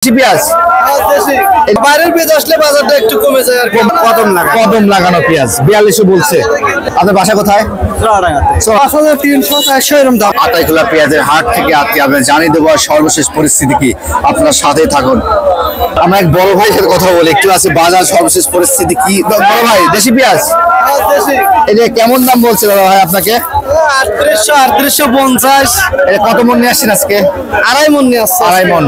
পেঁয়াজ বাইরের পেঁয়াজ আসলে বাজারটা একটু কমে যায় আর কি। কদম লাগানো পেঁয়াজ 4200 বলছে। আপনার বাসা কোথায়? 5300-400 এরকম দাম। আতাইকুলা পেঁয়াজের হাট থেকে আজকে আপনাদের জানিয়ে দেবো সর্বশেষ পরিস্থিতি কি, আপনার সাথে থাকুন। আমরা এক বড় ভাইয়ের সাথে কথা বলি, একটু আছে বাজার সর্বশেষ পরিস্থিতি কি। বড় ভাই, দেশি পেঁয়াজ এটা কেমন দাম বলছে দাদা ভাই আপনাকে? 3850। এটা কত মন নিয়ে আসছেন আজকে? 2.5 মণ নিয়ে আসছে। 2.5 মন।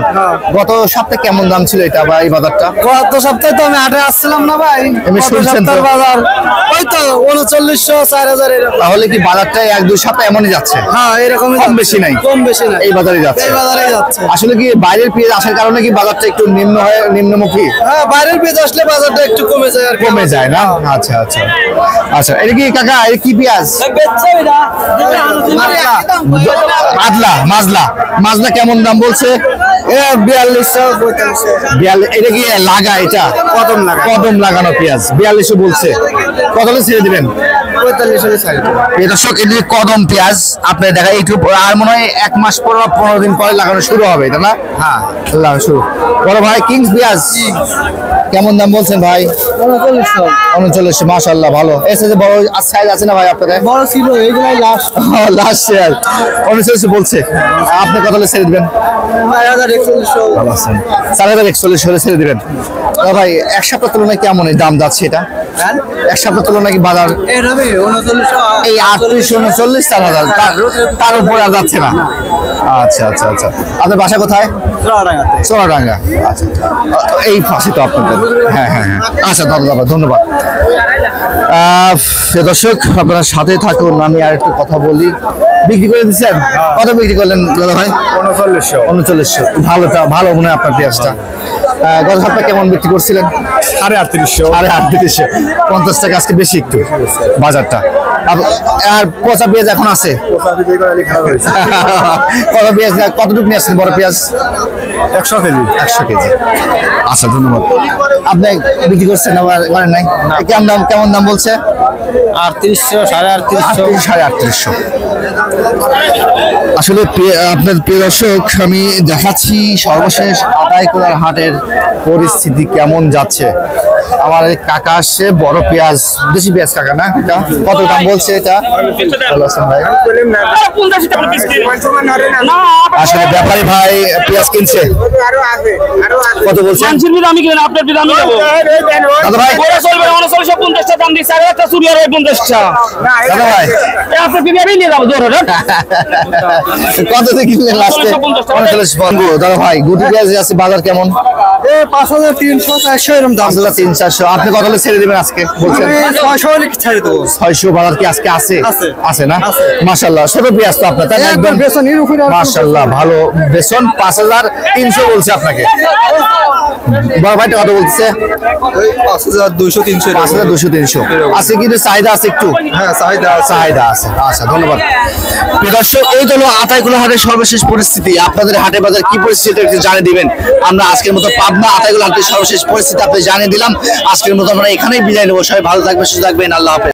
গত সপ্তাহে কেমন দাম ছিল এটা বা এই বাজারটা? গত সপ্তাহে তো আমি হাটে আসছিলাম না ভাই। এমনি গত শুনছেন তো? সপ্তাহের বাজার ওই তো 3900 4000 এরকম। তাহলে কি বাজারটা 1-2 সপ্তাহ এমনই যাচ্ছে? হ্যাঁ এরকমই কম যাচ্ছে। বেশি নাই? কম বেশি নাই, এই বাজারে যাচ্ছে। এই বাজারে যাচ্ছে। আসলে কি বাইরের পেঁয়াজ আসার কারণে কি বাজারটা একটু নিম্নমুখী হ্যাঁ বাইরের পেঁয়াজ আসলে বাজারটা একটু কমে যায় আর কি। কমে যায় না? আচ্ছা আচ্ছা আচ্ছা। এটা কি কাকা, এটা কি পেঁয়াজ? মাজলা কেমন দাম বলছে? এটা 4200-4500। এটা কি লাগা? এটা কদম লাগানো পেঁয়াজ 4200 বলছে। কত হলে ছেড়ে দিবেন? 4500 ছাড়। এই দর্শক, এটা কদম পেঁয়াজ আপনার দেখা একটু আর মনে হয় 1 মাস পর বা 15 দিন পরে লাগানো শুরু হবে, এটা না? হ্যাঁ লাগানো শুরু। বড় ভাই, কিংস পেঁয়াজ কেমন দাম বলছেন ভাই? 3900। মাশাআল্লাহ, ভালো। এর সাথে বড় সাইজ আছে না ভাই আপনাদের? বড় ছিল এইগুলাই লাস্ট। লাস্ট শেয়ার 3900 বলছে। আপনি কত হলে ছেড়ে দিবেন? 4100। 4140 হলে ছেড়ে দিবেন। ভাই, এক সপ্তাহ তুলনায় কেমন এই দাম যাচ্ছে এটা? এক সপ্তাহ তুলনায় কি বাজার এই 3839 4000 তার উপরে আর যাচ্ছে না? আচ্ছা আচ্ছা আচ্ছা। আপনার বাসা কোথায়? চুয়াডাঙ্গা। আচ্ছা, এই পাশে তো আপনাদের। হ্যাঁ হ্যাঁ হ্যাঁ। আচ্ছা দাদা, ধন্যবাদ। দর্শক, আপনারা সাথে থাকুন, আমি আর একটু কথা বলি। বিক্রি করে দিচ্ছেন? কত বিক্রি করলেন দাদা ভাই? 3900। ভালো মনে হয় আপনার পেঁয়াজটা। গত সপ্তাহে কেমন বিক্রি করছিলেন? 3800। 50 টাকা আজকে বেশি একটু বাজারটা। আর পচা পেঁয়াজ এখন আছে? কত পেঁয়াজ, কতটুকু নিয়ে আসছেন বড় পেঁয়াজ? 100 কেজি। 100 কেজি। আচ্ছা ধন্যবাদ। আপনি বিক্রি করছেন আবার করেন নাই? কেমন দাম বলছে? 3800, 3850। 3850। আসলে আপনার প্রিয় দর্শক, আমি দেখাচ্ছি সর্বশেষ আতাইকুলার হাটের পরিস্থিতি কেমন যাচ্ছে। আমার এই কাকা আসছে, বড় পেঁয়াজ, দেশি পেঁয়াজ কাকা না? এটা কত দাম বলছে এটা? ভালো আছেন ভাই? আসলে ব্যাপারী ভাই পেঁয়াজ কিনছে, কত বলছে? আমি কিনেন আপনার দাম দেবো দাদা ভাই, ওরা চলবে 3950 দাম দিচ্ছে, আর একটা চুরি আর 50টা দাদা ভাই আপনার পিবিআরই নিয়ে যাবো জোর কত দিয়ে কিনলেন লাস্টে? 39 বন্ধু। দাদা ভাই, গুটি পেঁয়াজ আছে, বাজার কেমন? 5300-400 এরকম দাম। 300-400। আপনি কত হলে ছেড়ে দিবেন আজকে বলছেন? 600 হলে ছেড়ে দেবো। 600 বাজার কি আজকে আছে? আছে না? আছে। মাশাআল্লাহ, ছোট পেঁয়াজ তো আপনার, তাই না? একদম বেসনের উপরে। মাশাআল্লাহ, ভালো বেসন। 5300 বলছে আপনাকে। বড় ভাইটা কত বলছে? 5200-300। 5200-300 আছে, কিন্তু চাহিদা আছে একটু। হ্যাঁ চাহিদা আছে। আচ্ছা ধন্যবাদ। প্রিয় দর্শক, এই হলো আতাইকুলা হাটের সর্বশেষ পরিস্থিতি। আপনাদের হাটে বাজার কি পরিস্থিতি একটু জানিয়ে দিবেন। আমরা আজকের মতো পাবনা আতাইকুলা হাটের সর্বশেষ পরিস্থিতি আপনি জানিয়ে দিলাম। আজকের মতো আমরা এখানেই বিদায় নেবো। সবাই ভালো থাকবেন, সুস্থ থাকবেন। আল্লাহ হাফেজ।